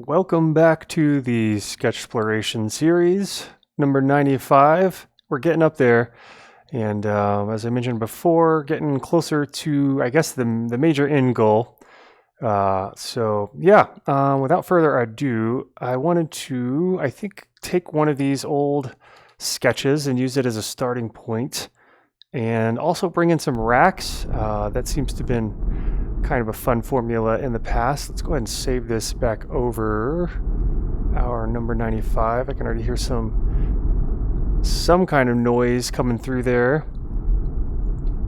Welcome back to the Sketch Exploration series, number 95. We're getting up there, and as I mentioned before, getting closer to, I guess, the major end goal. Without further ado, I wanted to, take one of these old sketches and use it as a starting point, and also bring in some racks. That seems to have been kind of a fun formula in the past. Let's go ahead and save this back over our number 95. I can already hear some kind of noise coming through there.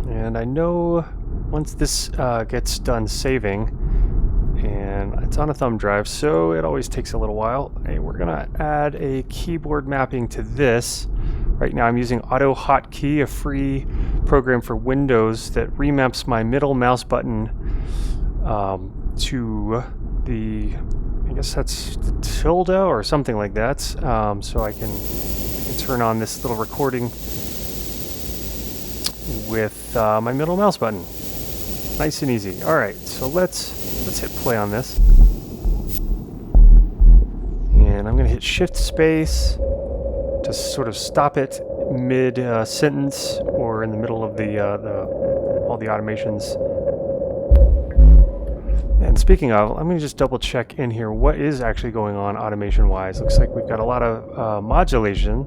And I know once this gets done saving, and it's on a thumb drive, so it always takes a little while. Hey, we're gonna add a keyboard mapping to this. Right now I'm using Auto Hotkey, a free program for Windows that remaps my middle mouse button to the, I guess that's the tilde or something like that. So I can turn on this little recording with my middle mouse button. Nice and easy. All right, so let's hit play on this. And I'm gonna hit Shift Space to sort of stop it mid sentence or in the middle of all the automations. And speaking of, I'm going to just double check in here what is actually going on automation wise. Looks like we've got a lot of modulation.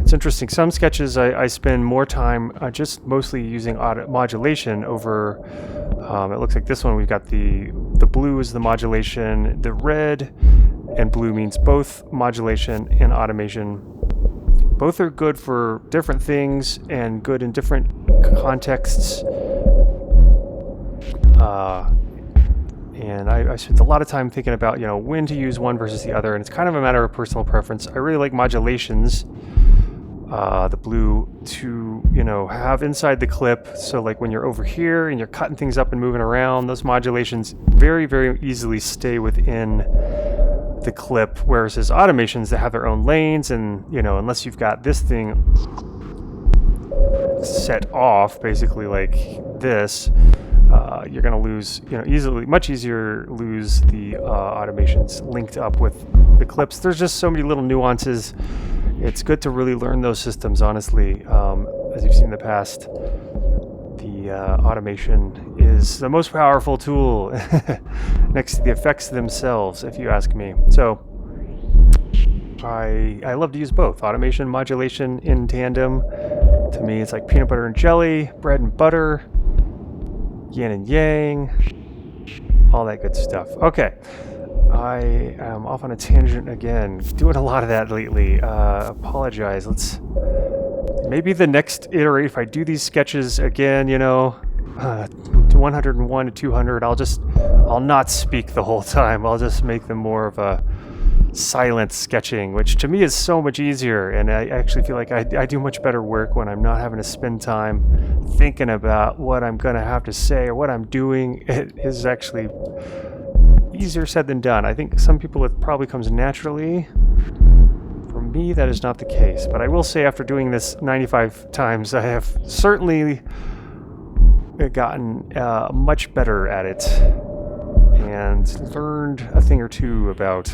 It's interesting. Some sketches I spend more time just mostly using modulation over. It looks like this one we've got the blue is the modulation, the red and blue means both modulation and automation. Both are good for different things and good in different contexts. And I spent a lot of time thinking about, when to use one versus the other, and it's kind of a matter of personal preference. I really like modulations, the blue, to, have inside the clip. So like when you're over here and you're cutting things up and moving around, those modulations very, very easily stay within the clip, whereas there's automations that have their own lanes, and unless you've got this thing set off basically like this, you're going to lose, much easier lose the automations linked up with the clips. There's just so many little nuances. It's good to really learn those systems, honestly. As you've seen in the past, the automation is the most powerful tool next to the effects themselves, if you ask me. So I love to use both automation and modulation in tandem. To me, it's like peanut butter and jelly, bread and butter, yin and yang, all that good stuff. Okay, I am off on a tangent again. Doing a lot of that lately. Apologize. Maybe the next iteration, if I do these sketches again, to 101 to 200, I'll not speak the whole time. I'll just make them more of a silent sketching, which to me is so much easier, and I actually feel like I do much better work when I'm not having to spend time thinking about what I'm going to have to say or what I'm doing. It is actually easier said than done. I think some people it probably comes naturally. For me, that is not the case, but I will say after doing this 95 times, I have certainly gotten much better at it and learned a thing or two about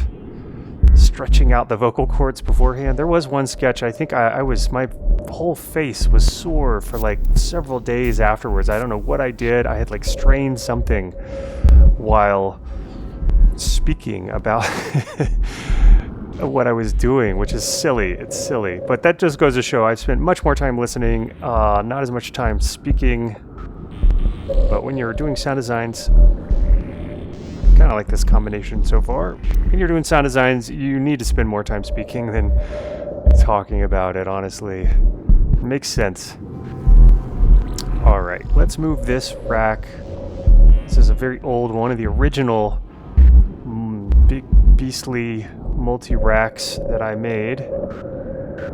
stretching out the vocal cords beforehand. There was one sketch, I think my whole face was sore for like several days afterwards. I don't know what I did. I had like strained something while speaking about what I was doing, which is silly. It's silly, but that just goes to show I spent much more time listening, not as much time speaking. But when you're doing sound designs, kind of like this combination so far, when you're doing sound designs, you need to spend more time speaking than talking about it, honestly. It makes sense. All right, let's move this rack. This is a very old one of the original big beastly multi-racks that I made.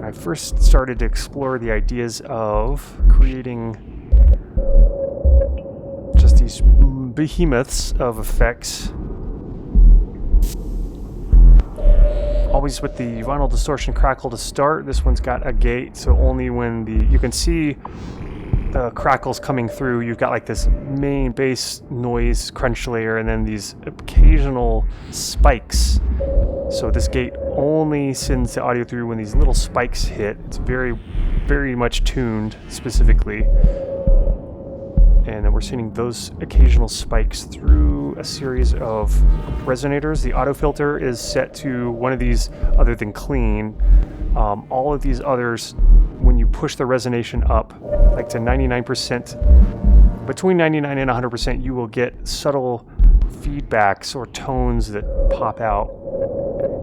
I first started to explore the ideas of creating just these behemoths of effects, always with the vinyl distortion crackle to start. This one's got a gate, so only when you can see the crackles coming through, you've got like this main bass noise crunch layer and then these occasional spikes. So this gate only sends the audio through when these little spikes hit. It's very, very much tuned specifically. And then we're sending those occasional spikes through a series of resonators. The auto filter is set to one of these other than clean. All of these others, when you push the resonation up, like to 99%, between 99 and 100%, you will get subtle feedbacks or tones that pop out.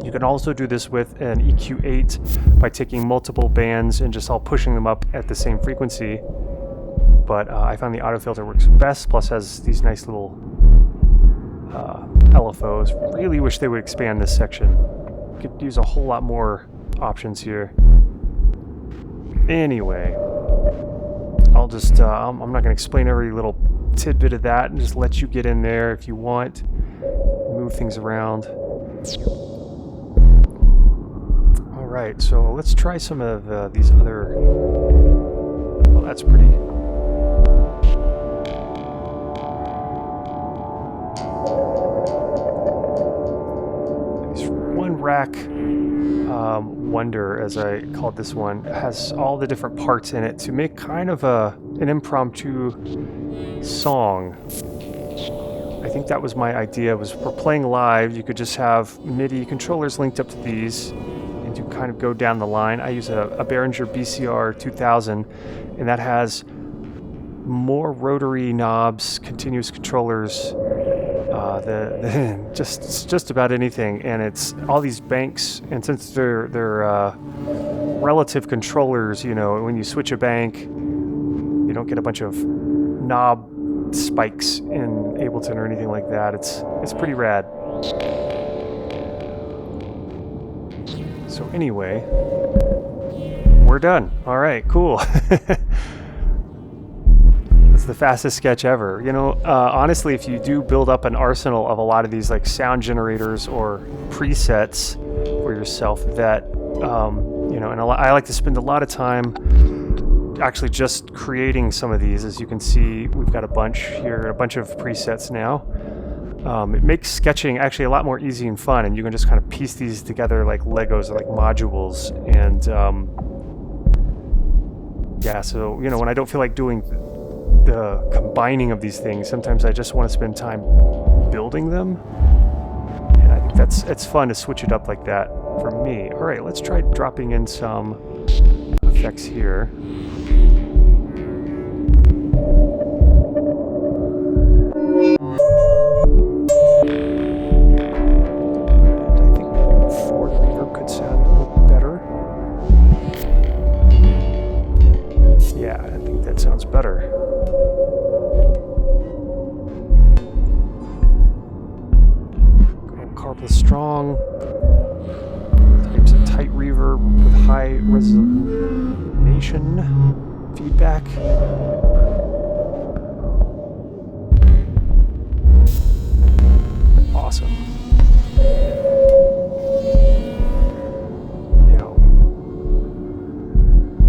You can also do this with an EQ8 by taking multiple bands and just all pushing them up at the same frequency. But I found the auto filter works best, plus has these nice little LFOs. Really wish they would expand this section. Could use a whole lot more options here. Anyway, I'll just, I'm not going to explain every little tidbit of that and just let you get in there if you want. Move things around. Alright, so let's try some of these other... Well, that's pretty... Rack Wonder, as I called this one, has all the different parts in it to make kind of an impromptu song. I think that was my idea, was for playing live, you could just have MIDI controllers linked up to these and you kind of go down the line. I use a Behringer BCR 2000, and that has more rotary knobs, continuous controllers, just about anything, and it's all these banks, and since they're relative controllers, you know, when you switch a bank, you don't get a bunch of knob spikes in Ableton or anything like that. It's pretty rad. So anyway, we're done. All right, cool. The fastest sketch ever. You know, honestly, if you do build up an arsenal of a lot of these like sound generators or presets for yourself that, you know, and I like to spend a lot of time actually just creating some of these. As you can see, we've got a bunch here, a bunch of presets now. It makes sketching actually a lot more easy and fun, and you can just kind of piece these together like Legos or like modules. And yeah, so, you know, when I don't feel like doing the combining of these things, sometimes I just want to spend time building them, and I think it's fun to switch it up like that for me. All right, let's try dropping in some effects here. And I think maybe forward reverb could sound a little better. Yeah, I think that sounds better. Carpless strong, types of tight reverb with high resonation feedback. Awesome. Now,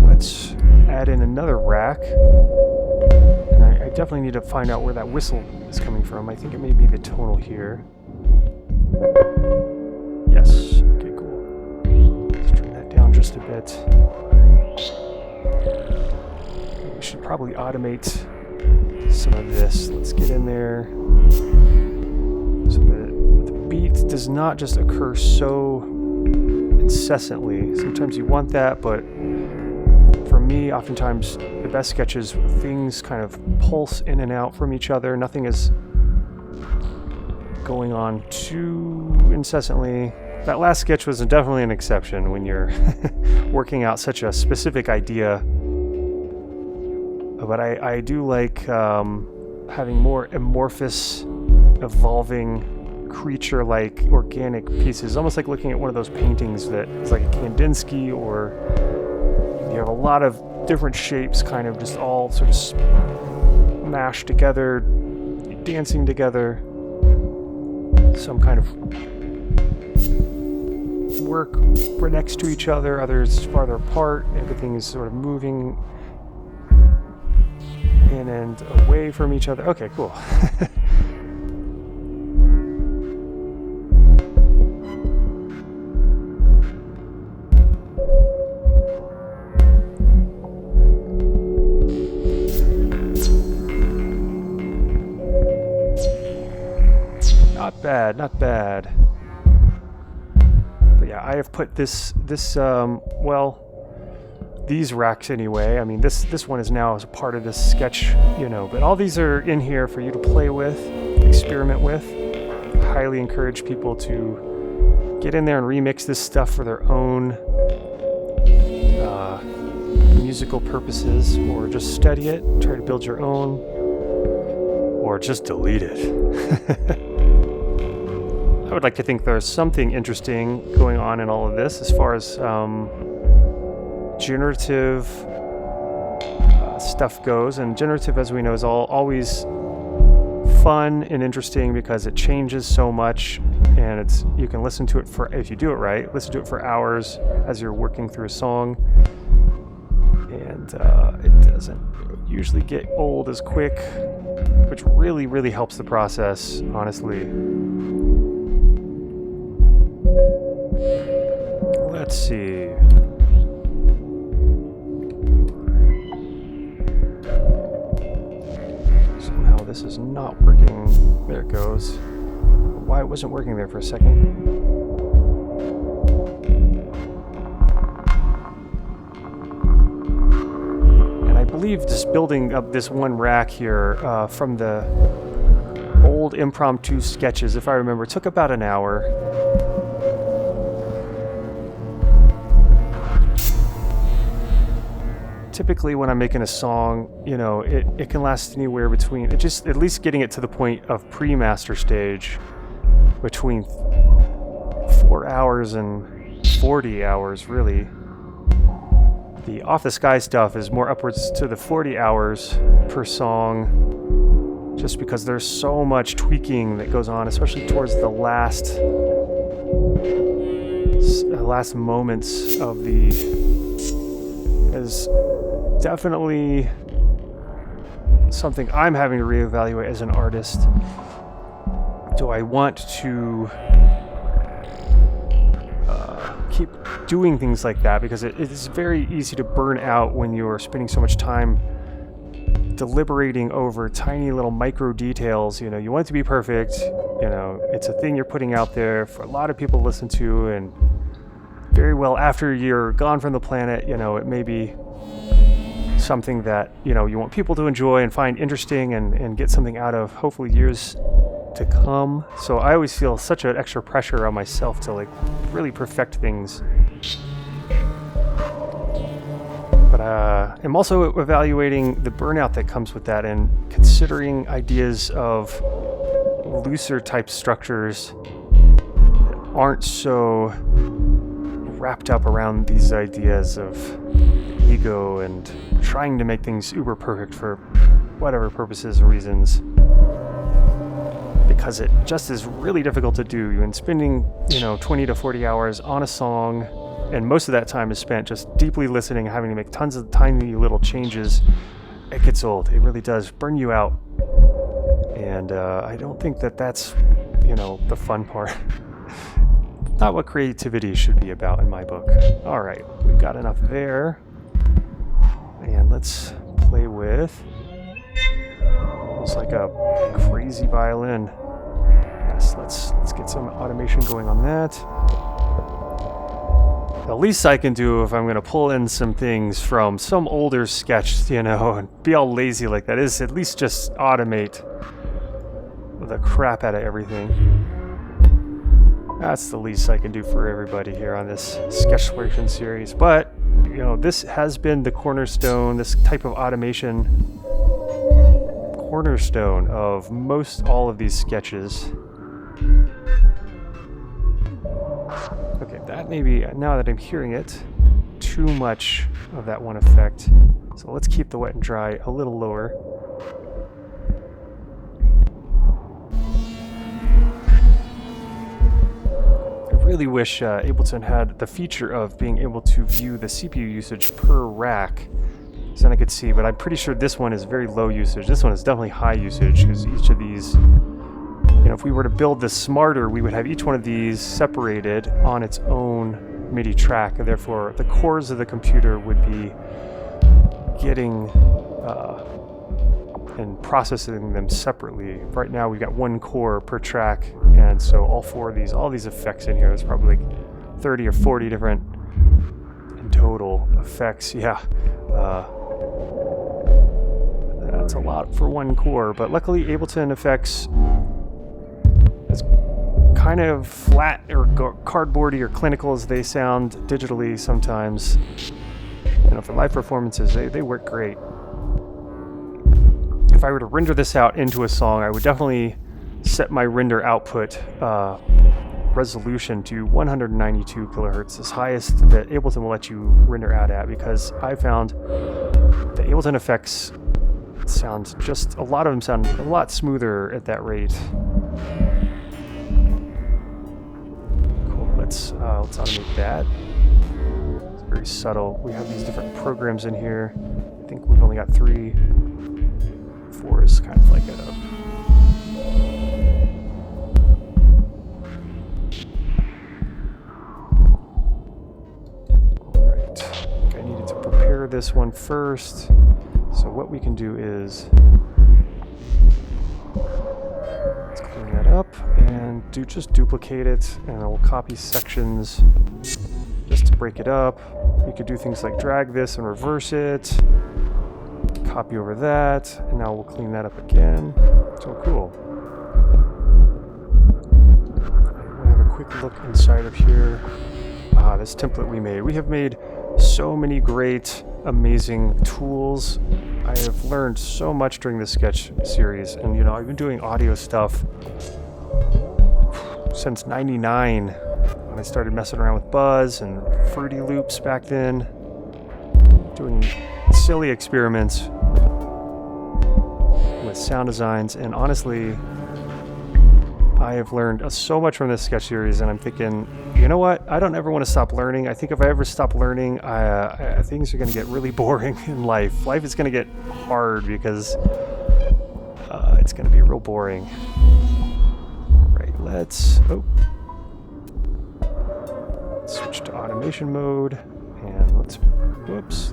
let's add in another rack. And I definitely need to find out where that whistle is coming from. I think it may be the tonal here. Yes, okay, cool. Let's turn that down just a bit. We should probably automate some of this. Let's get in there so that the beat does not just occur so incessantly. Sometimes you want that, but for me, oftentimes the best sketches, things kind of pulse in and out from each other. Nothing is going on too incessantly. That last sketch was definitely an exception when you're working out such a specific idea. But I do like having more amorphous, evolving, creature-like organic pieces, almost like looking at one of those paintings that is like a Kandinsky, or you have a lot of different shapes kind of just all sort of mashed together, dancing together. Some kind of work next to each other, others farther apart. Everything is sort of moving in and away from each other. Okay, cool. Not bad, not bad. But yeah, I have put well, these racks anyway. I mean, this one is now as a part of this sketch, you know, but all these are in here for you to play with, experiment with. I highly encourage people to get in there and remix this stuff for their own musical purposes, or just study it, try to build your own, or just delete it. I would like to think there's something interesting going on in all of this as far as generative stuff goes, and generative, as we know, is always fun and interesting because it changes so much, and you can listen to it for, if you do it right, listen to it for hours as you're working through a song, and it doesn't usually get old as quick, which really, really helps the process, honestly. Let's see. Somehow this is not working. There it goes. Why it wasn't working there for a second. And I believe just building up this one rack here from the old impromptu sketches, if I remember, took about an hour. Typically when I'm making a song, you know, it can last anywhere between, just at least getting it to the point of pre-master stage, between 4 hours and 40 hours, really. The Off the Sky stuff is more upwards to the 40 hours per song, just because there's so much tweaking that goes on, especially towards the last moments of the, is definitely something I'm having to reevaluate as an artist. Do I want to keep doing things like that? Because it is very easy to burn out when you're spending so much time deliberating over tiny little micro details. You know, you want it to be perfect. You know, it's a thing you're putting out there for a lot of people to listen to, and very well after you're gone from the planet, you know, it may be something that, you know, you want people to enjoy and find interesting and get something out of, hopefully years to come. So I always feel such an extra pressure on myself to like really perfect things. But I'm also evaluating the burnout that comes with that, and considering ideas of looser type structures that aren't so wrapped up around these ideas of ego and trying to make things uber perfect for whatever purposes or reasons, because it just is really difficult to do. And spending, you know, 20 to 40 hours on a song, and most of that time is spent just deeply listening and having to make tons of tiny little changes, it gets old. It really does burn you out, and I don't think that that's, you know, the fun part. Not what creativity should be about in my book. All right, we've got enough there. And let's play with, it's like a crazy violin. Yes, let's get some automation going on that. The least I can do if I'm going to pull in some things from some older sketch, you know, and be all lazy like that, is at least just automate the crap out of everything. That's the least I can do for everybody here on this sketch exploration series. But, you know, this has been the cornerstone, this type of automation cornerstone of most all of these sketches. Okay, that may be, now that I'm hearing it, too much of that one effect. So let's keep the wet and dry a little lower. I really wish Ableton had the feature of being able to view the CPU usage per rack, because then I could see, but I'm pretty sure this one is very low usage. This one is definitely high usage, because each of these, you know, if we were to build this smarter, we would have each one of these separated on its own MIDI track, and therefore the cores of the computer would be getting and processing them separately. Right now we've got one core per track, and so all these effects in here, there's probably like 30 or 40 different in total effects. Yeah, that's a lot for one core, but luckily Ableton Effects is kind of flat or cardboardy or clinical as they sound digitally sometimes. You know, for live performances, they work great. If I were to render this out into a song, I would definitely set my render output resolution to 192 kilohertz, as highest that Ableton will let you render out at, because I found the Ableton effects sound just, a lot of them sound a lot smoother at that rate. Cool, let's automate that. It's very subtle. We have these different programs in here. I think we've only got 3. 4 is kind of like a alright. I think I needed to prepare this one first. So what we can do is let's clean that up and just duplicate it, and we'll copy sections just to break it up. We could do things like drag this and reverse it. Copy over that, and now we'll clean that up again. So cool. We'll have a quick look inside of here. This template we made. We have made so many great, amazing tools. I have learned so much during this sketch series, and you know, I've been doing audio stuff since '99 when I started messing around with Buzz and Fruity Loops back then, doing silly experiments with sound designs, and honestly I have learned so much from this sketch series, and I'm thinking, you know what, I don't ever want to stop learning. I think if I ever stop learning, things are going to get really boring in life. Life is going to get hard because it's going to be real boring. Alright, let's switch to automation mode, and let's, whoops,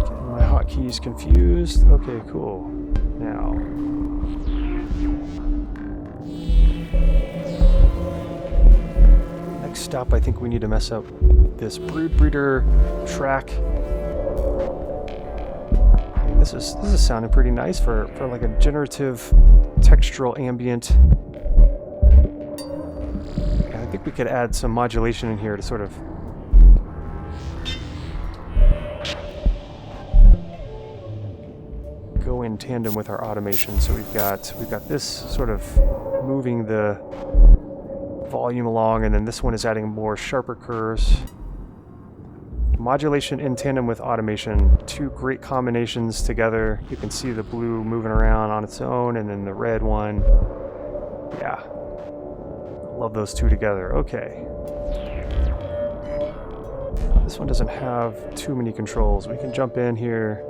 getting my hotkeys confused. Okay, cool. Now, next stop, I think we need to mess up this brood breeder track. And this is sounding pretty nice for like a generative textural ambient. And I think we could add some modulation in here to sort of go in tandem with our automation. So we've got this sort of moving the volume along, and then this one is adding more sharper curves. Modulation in tandem with automation, two great combinations together. You can see the blue moving around on its own, and then the red one. Yeah, love those two together. Okay. This one doesn't have too many controls. We can jump in here.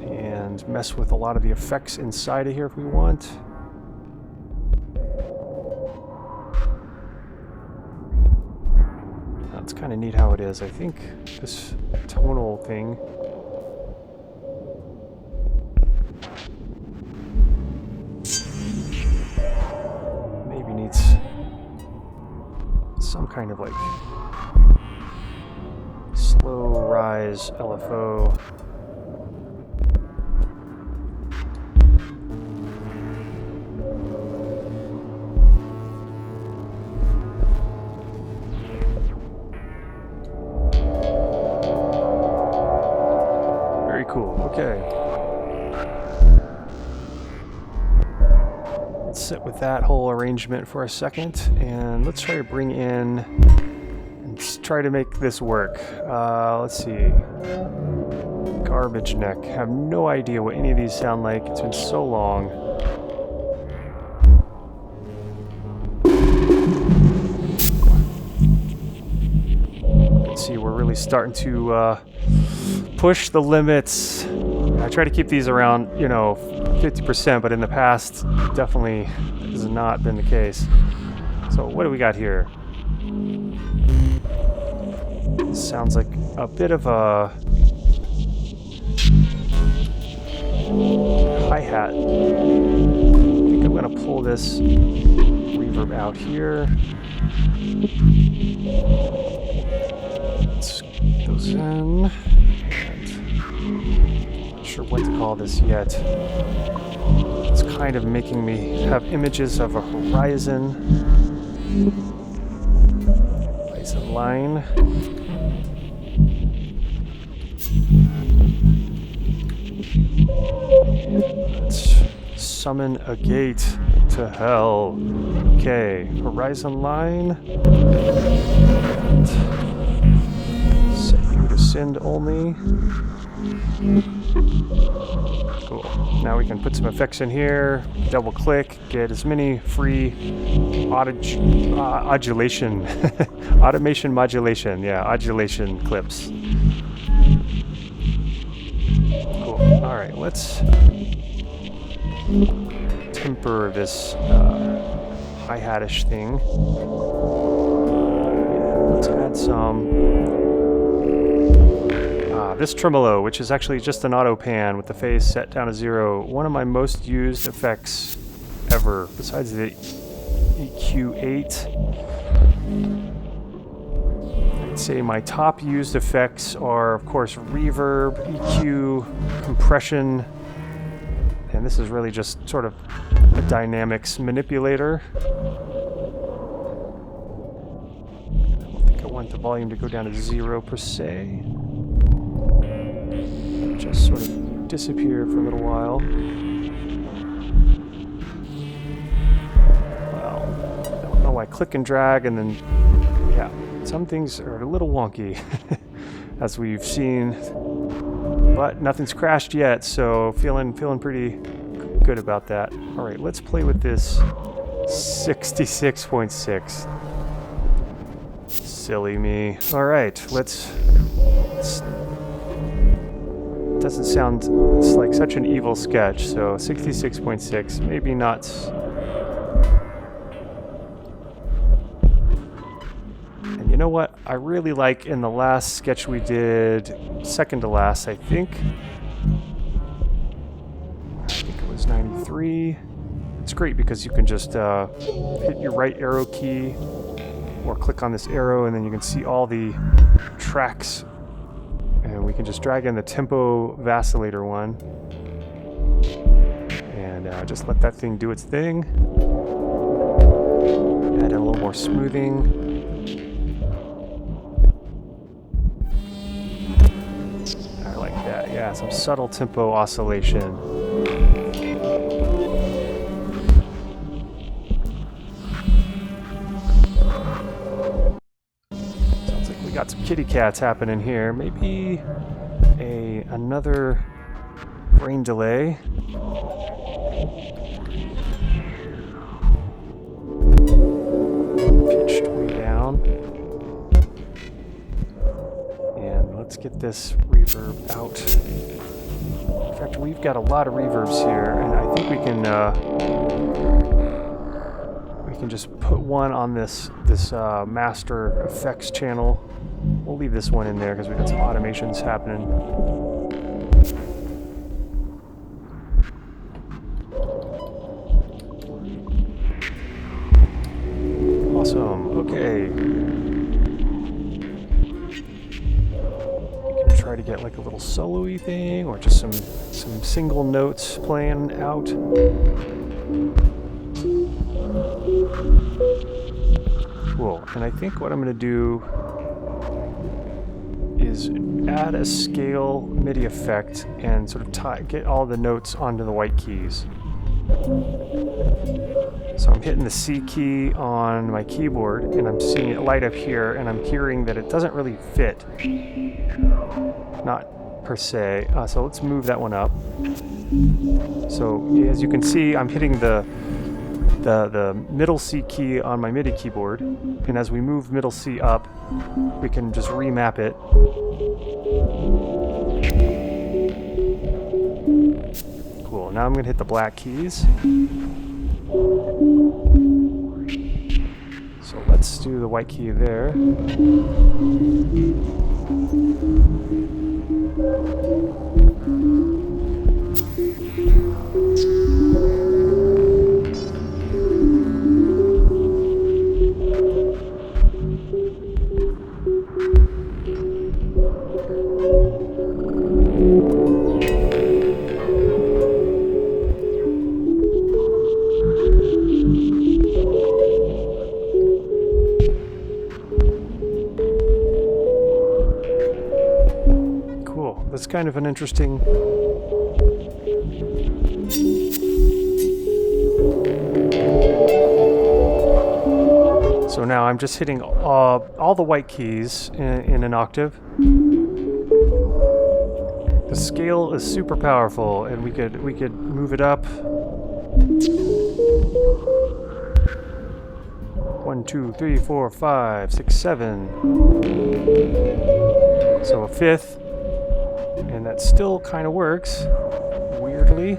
And mess with a lot of the effects inside of here if we want. That's kind of neat how it is. I think this tonal thing maybe needs some kind of like slow rise LFO. Okay. Let's sit with that whole arrangement for a second, and let's try to bring in and try to make this work. Let's see. Garbage neck. I have no idea what any of these sound like. It's been so long. really starting to push the limits. I try to keep these around, 50%, but in the past, definitely has not been the case. So what do we got here? This sounds like a bit of a hi-hat. I think I'm going to pull this reverb out here. Let's get those in. Not sure what to call this yet. It's kind of making me have images of a horizon. Horizon line. Let's summon a gate to hell. Okay, horizon line. And set you to send only. Cool. Now we can put some effects in here. Double click, get as many free modulation, automation modulation. Yeah, modulation clips. Cool. All right, let's temper this hi-hat-ish thing. Let's add some this tremolo, which is actually just an auto pan with the phase set down to 0. One of my most used effects ever, besides the EQ8. I'd say my top used effects are, of course, reverb, EQ, compression, and this is really just sort of a dynamics manipulator. I don't think I want the volume to go down to 0 per se. Just sort of disappear for a little while. Well, I don't know why click and drag and then, yeah, some things are a little wonky, as we've seen, but nothing's crashed yet, so feeling pretty good about that. All right, let's play with this 66.6. Silly me. All right, let's doesn't sound like such an evil sketch, so 66.6, maybe not. And you know what I really like in the last sketch we did, second to last, I think it was 93. It's great because you can just hit your right arrow key or click on this arrow and then you can see all the tracks. And we can just drag in the tempo vacillator one and just let that thing do its thing. Add in a little more smoothing. I like that. Yeah, some subtle tempo oscillation. Got some kitty cats happening here. Maybe another rain delay. Pitched way down. And let's get this reverb out. In fact, we've got a lot of reverbs here, and I think we can just put one on this master effects channel. We'll leave this one in there because we've got some automations happening. Awesome. Okay. You can try to get like a little solo-y thing or just some single notes playing out. Cool. And I think what I'm going to do is add a scale MIDI effect and sort of get all the notes onto the white keys. So I'm hitting the C key on my keyboard and I'm seeing it light up here and I'm hearing that it doesn't really fit. Not per se. So let's move that one up. So as you can see, I'm hitting the the middle C key on my Midi keyboard, and as we move middle C up, we can just remap it. Cool, now I'm going to hit the black keys. So let's do the white key there. That's kind of an interesting... So now I'm just hitting all the white keys in an octave. The scale is super powerful, and we could move it up. 1, 2, 3, 4, 5, 6, 7. So a fifth. And that still kind of works, weirdly.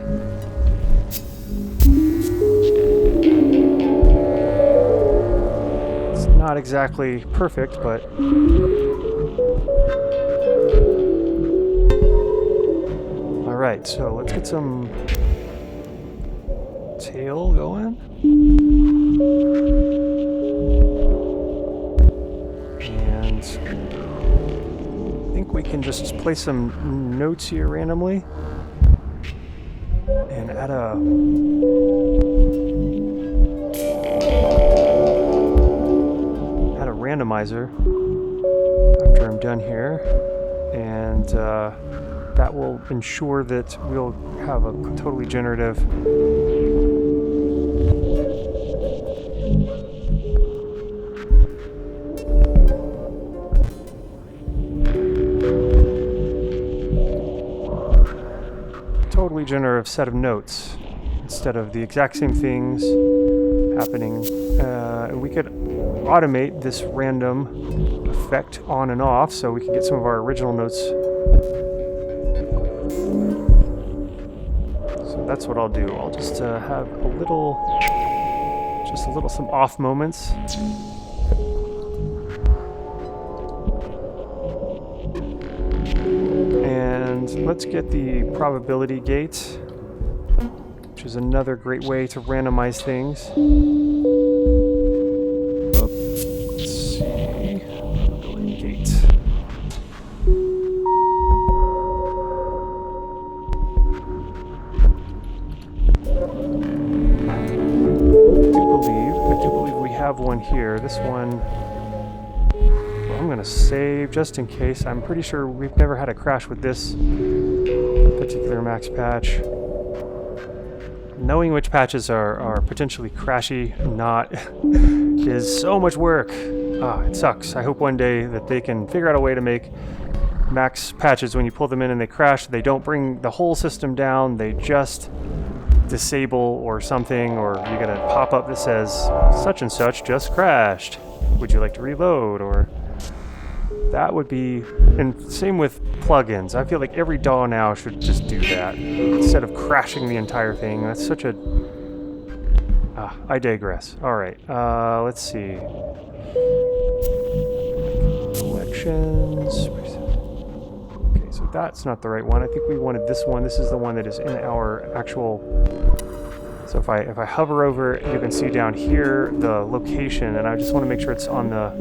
It's not exactly perfect, but... Alright, so let's get some tail going. And... I think we can just play some notes here randomly and add a randomizer after I'm done here, and that will ensure that we'll have a totally generative generative set of notes instead of the exact same things happening. We could automate this random effect on and off so we can get some of our original notes. So that's what I'll do. I'll just have a little some off moments. Let's get the probability gate, which is another great way to randomize things. Let's see, probability gate. I do believe we have one here. This one, I'm going to save just in case. I'm pretty sure we've never had a crash with this particular max patch. Knowing which patches are potentially crashy not is so much work. It sucks. I hope one day that they can figure out a way to make max patches when you pull them in and they crash, they don't bring the whole system down, they just disable or something, or you get a pop-up that says such and such just crashed. Would you like to reload? Or that would be, and same with plugins. I feel like every DAW now should just do that instead of crashing the entire thing. That's such a... I digress. Alright, let's see. Collections. Okay, so that's not the right one. I think we wanted this one. This is the one that is in our actual... So if I hover over it, you can see down here the location, and I just want to make sure it's on the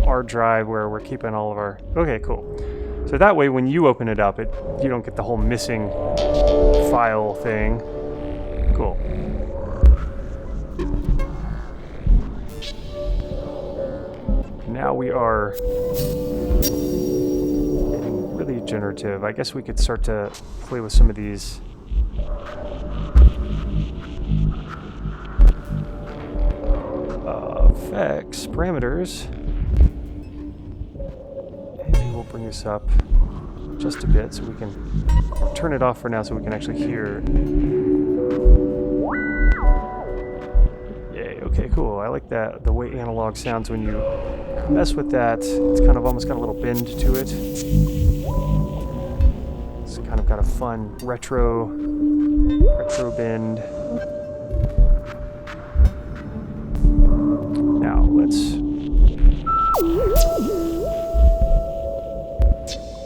R drive where we're keeping all of our... Okay, cool. So that way when you open it up, you don't get the whole missing file thing. Cool. Now we are getting really generative. I guess we could start to play with some of these effects, parameters. Maybe we'll bring this up just a bit so we can turn it off for now so we can actually hear. Okay, cool. I like that, the way analog sounds when you mess with that. It's kind of almost got a little bend to it. It's kind of got a fun retro bend. Now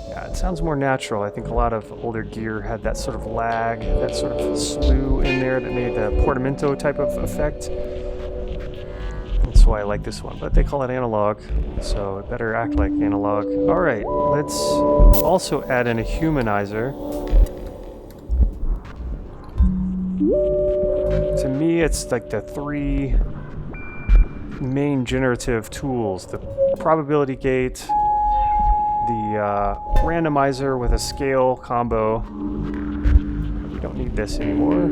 yeah, it sounds more natural. I think a lot of older gear had that sort of lag, that sort of slew in there that made the portamento type of effect. That's why I like this one, but they call it analog, so it better act like analog. Alright, let's also add in a humanizer. To me, it's like the three main generative tools: the probability gate, the randomizer with a scale combo. We don't need this anymore.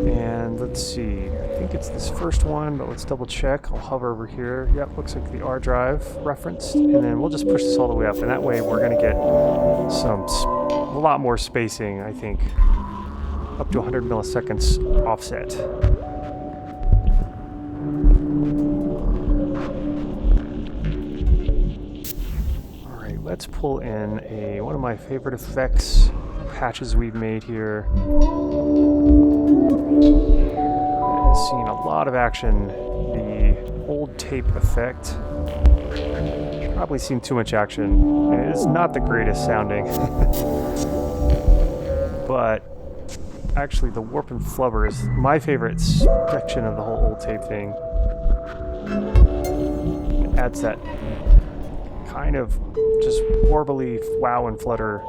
And let's see, I think it's this first one, but let's double check. I'll hover over here. Yep, looks like the R drive referenced. And then we'll just push this all the way up, and that way we're going to get a lot more spacing, I think. Up to 100 milliseconds offset. Alright, let's pull in one of my favorite effects patches we've made here. It's seen a lot of action, the old tape effect. Probably seen too much action, and it is not the greatest sounding. But actually, the warp and flubber is my favorite section of the whole old tape thing. It adds that kind of just warbly wow and flutter.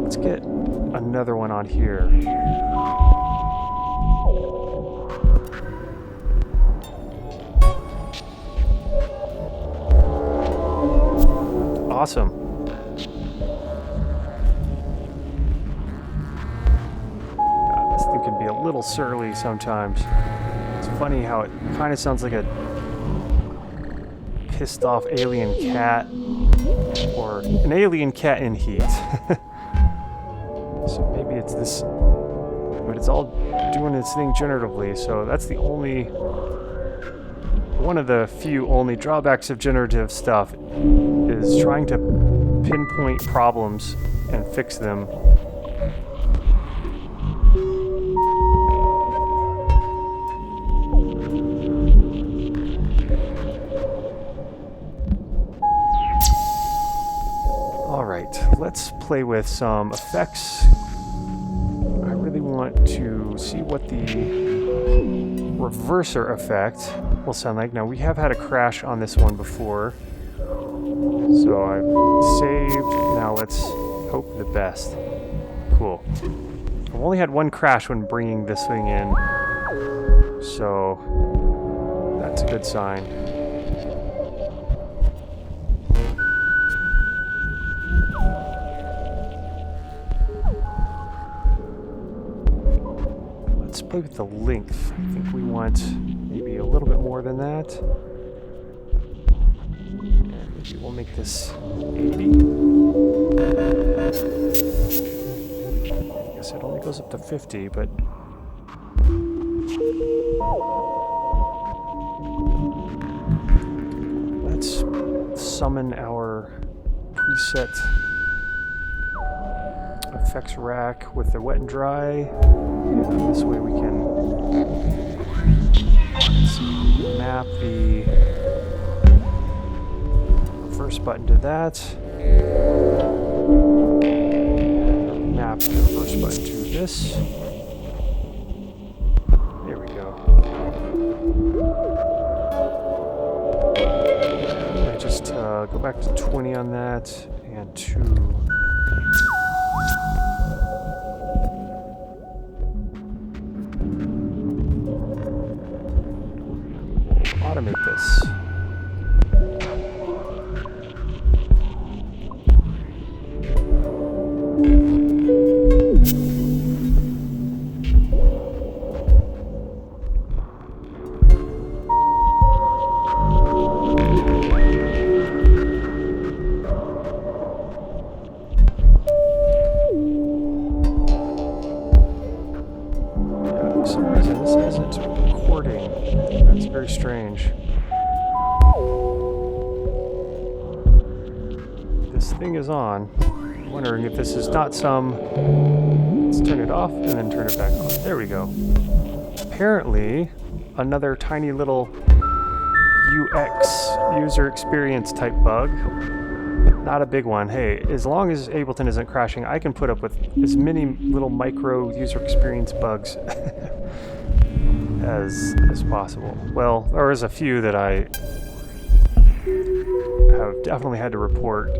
Let's get another one on here. Awesome. Can be a little surly sometimes. It's funny how it kind of sounds like a pissed off alien cat, or an alien cat in heat. So maybe it's this, but it's all doing its thing generatively, so that's the only, one of the few only drawbacks of generative stuff is trying to pinpoint problems and fix them. Let's play with some effects. I really want to see what the reverser effect will sound like. Now, we have had a crash on this one before, so I've saved. Now let's hope the best. Cool. I've only had one crash when bringing this thing in, so that's a good sign. Let's play with the length. I think we want maybe a little bit more than that. And maybe we'll make this 80. I guess it only goes up to 50, but let's summon our preset effects rack with the wet and dry. And this way we can map the first button to that. Map the first button to this. There we go. I just go back to 20 on that and 2. Automate this. very strange. This thing is on. I'm wondering if this is not some... Let's turn it off and then turn it back on. There we go. Apparently, another tiny little UX, user experience type bug. Not a big one. Hey, as long as Ableton isn't crashing, I can put up with as many little micro user experience bugs as possible. Well, there was a few that I have definitely had to report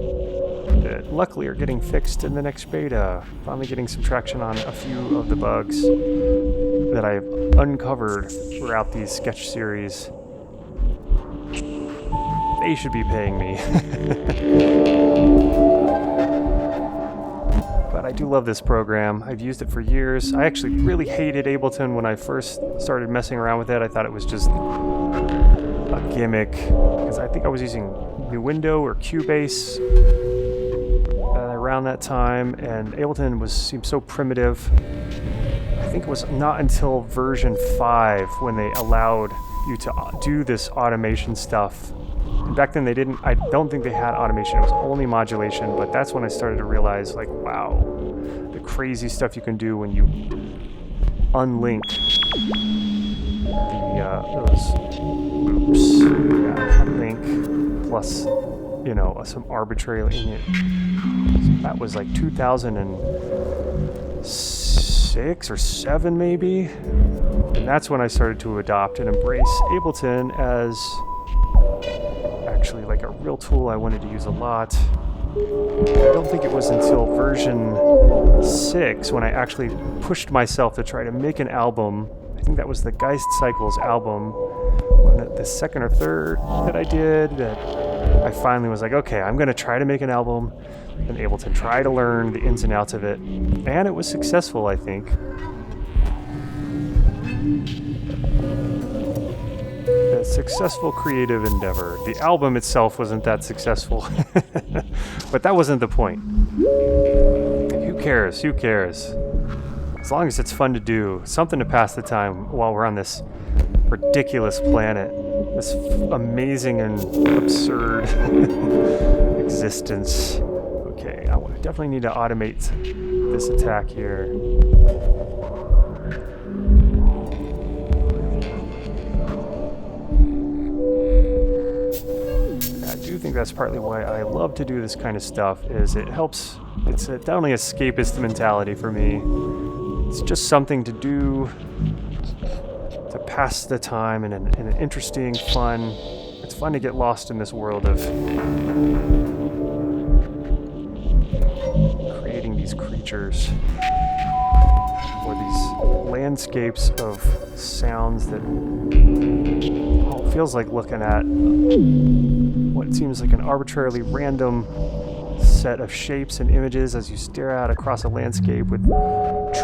that luckily are getting fixed in the next beta. Finally getting some traction on a few of the bugs that I've uncovered throughout these sketch series. They should be paying me. But I do love this program. I've used it for years. I actually really hated Ableton when I first started messing around with it. I thought it was just a gimmick because I think I was using New Window or Cubase around that time, and Ableton seemed so primitive. I think it was not until version 5 when they allowed you to do this automation stuff. And back then they didn't, I don't think they had automation, it was only modulation, but that's when I started to realize, like, wow, the crazy stuff you can do when you unlink those loops. Yeah, unlink plus, you know, some arbitrary, that was like 2006 or 7 maybe, and that's when I started to adopt and embrace Ableton as actually like a real tool I wanted to use a lot. I don't think it was until version 6 when I actually pushed myself to try to make an album. I think that was the Geist Cycles album, the second or third that I did, that I finally was like, okay, I'm going to try to make an album and Ableton, try to learn the ins and outs of it. And it was successful, I think. A successful creative endeavor. The album itself wasn't that successful, but that wasn't the point. Who cares? Who cares? As long as it's fun to do, something to pass the time while we're on this ridiculous planet, this amazing and absurd existence. Okay, I definitely need to automate this attack here. I do think that's partly why I love to do this kind of stuff, is it helps, it's a definitely escapist mentality for me. It's just something to do to pass the time in an interesting, fun, it's fun to get lost in this world of creating these creatures or these landscapes of sounds that it feels like looking at what seems like an arbitrarily random set of shapes and images as you stare out across a landscape with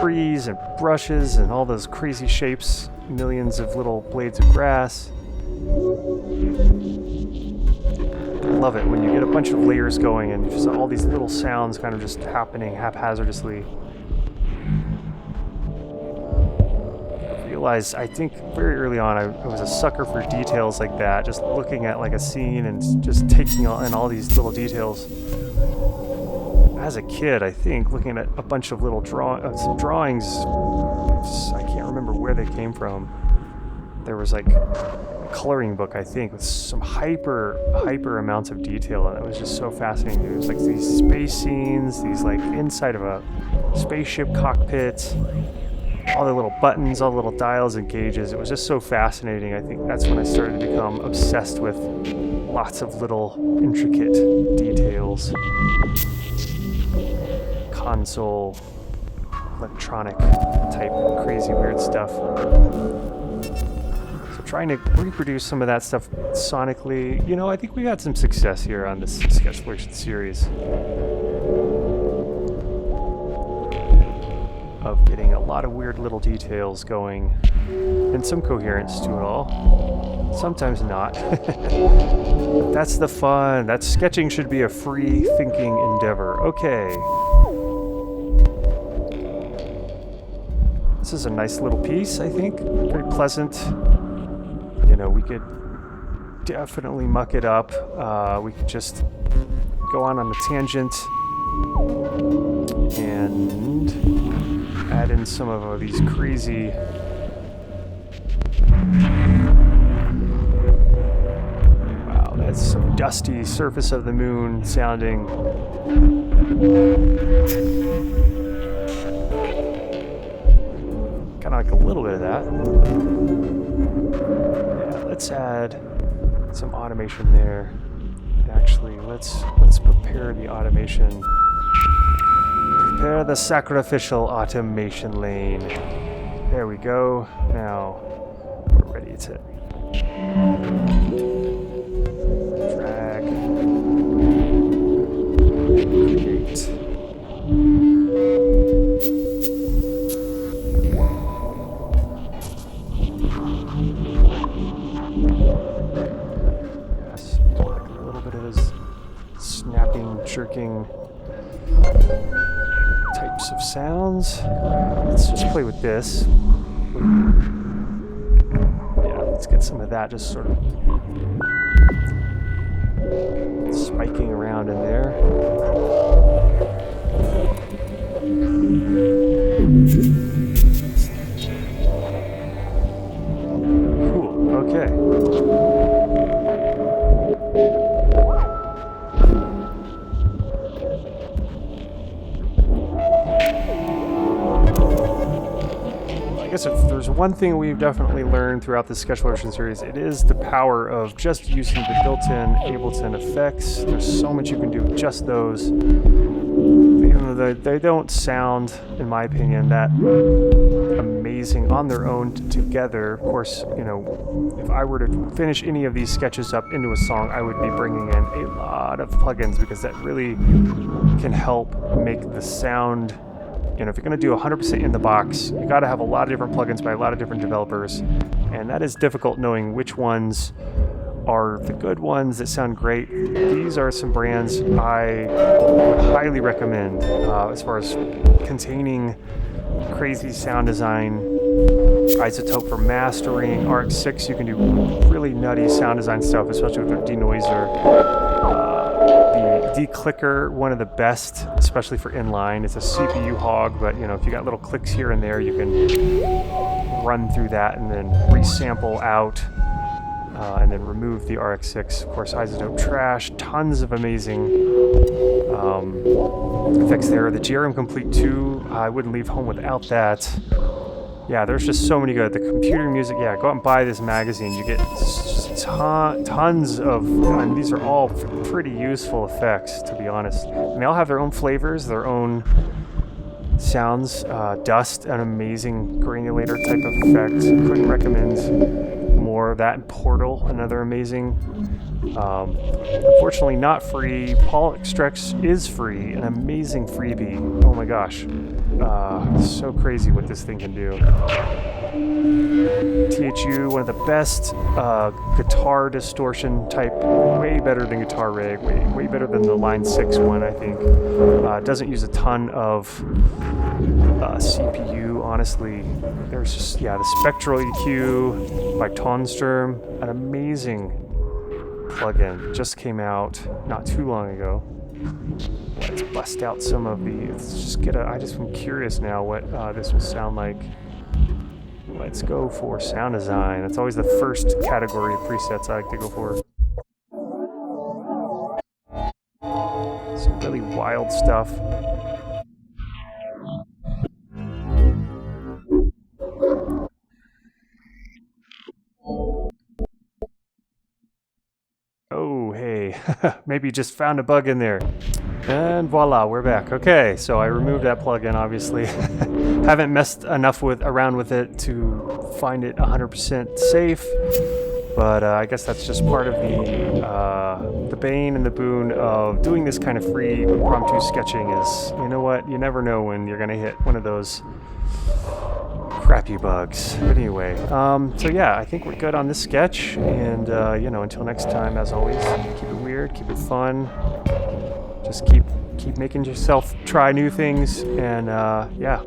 trees and brushes and all those crazy shapes, millions of little blades of grass. I love it when you get a bunch of layers going and just all these little sounds kind of just happening haphazardly. I think very early on I was a sucker for details like that, just looking at like a scene and just taking in all these little details. As a kid, I think, looking at a bunch of little drawings, I can't remember where they came from. There was like a coloring book, I think, with some hyper amounts of detail, and it was just so fascinating. It was like these space scenes, these like inside of a spaceship cockpit, all the little buttons, all the little dials and gauges. It was just so fascinating. I think that's when I started to become obsessed with lots of little intricate details. Console, electronic type crazy weird stuff. So trying to reproduce some of that stuff sonically, you know, I think we got some success here on this sketchsploration series of getting a lot of weird little details going and some coherence to it all. Sometimes not. But that's the fun. That sketching should be a free thinking endeavor. Okay. This is a nice little piece, I think. Very pleasant. You know, we could definitely muck it up. We could just go on a tangent and add in some of these crazy that's some dusty surface of the moon sounding. Kind of like a little bit of that. Yeah, let's add some automation there. Actually, let's prepare the automation. Prepare the sacrificial automation lane. There we go. Now we're ready to drag, create. Yes, like a little bit of this snapping, jerking types of sounds. Let's just play with this. Yeah, let's get some of that just sort of spiking around in there. Cool, okay. I guess if there's one thing we've definitely learned throughout the Sketch Exploration series, it is the power of just using the built-in Ableton effects. There's so much you can do with just those. Even though they don't sound, in my opinion, that amazing on their own together. Of course, you know, if I were to finish any of these sketches up into a song, I would be bringing in a lot of plugins because that really can help make the sound. You know, if you're going to do 100% in the box, you got to have a lot of different plugins by a lot of different developers, and that is difficult knowing which ones are the good ones that sound great. These are some brands I would highly recommend as far as containing crazy sound design. Isotope for mastering, RX6, you can do really nutty sound design stuff, especially with their denoiser. The declicker, one of the best, especially for inline. It's a CPU hog, but you know, if you got little clicks here and there, you can run through that and then resample out and then remove the RX6. Of course, Isotope trash, tons of amazing effects there. The GRM Complete 2, I wouldn't leave home without that. Yeah, there's just so many good. The computer music, yeah, go out and buy this magazine. You get tons of, and these are all pretty useful effects, to be honest. And they all have their own flavors, their own sounds. Dust, an amazing granulator type of effect. Couldn't recommend more of that. And Portal, another amazing. Unfortunately not free. Paul Extrex is free, an amazing freebie. Oh my gosh. So crazy what this thing can do. THU, one of the best guitar distortion type, way better than Guitar Rig, way better than the Line 6 one, I think. Doesn't use a ton of CPU, honestly. There's just, yeah, the Spectral EQ by Tonsturm, an amazing plugin, just came out not too long ago. Let's bust out some of the, let's just get I just am curious now what this will sound like. Let's go for sound design. That's always the first category of presets I like to go for. Some really wild stuff. Oh, hey, maybe just found a bug in there. And voila, we're back. Okay, so I removed that plugin, obviously. Haven't messed enough around with it to find it 100% safe, but I guess that's just part of the bane and the boon of doing this kind of free impromptu sketching is, you know what, you never know when you're going to hit one of those crappy bugs. But anyway, so yeah, I think we're good on this sketch, and you know, until next time, as always, keep it weird, keep it fun, just keep making yourself try new things, and yeah.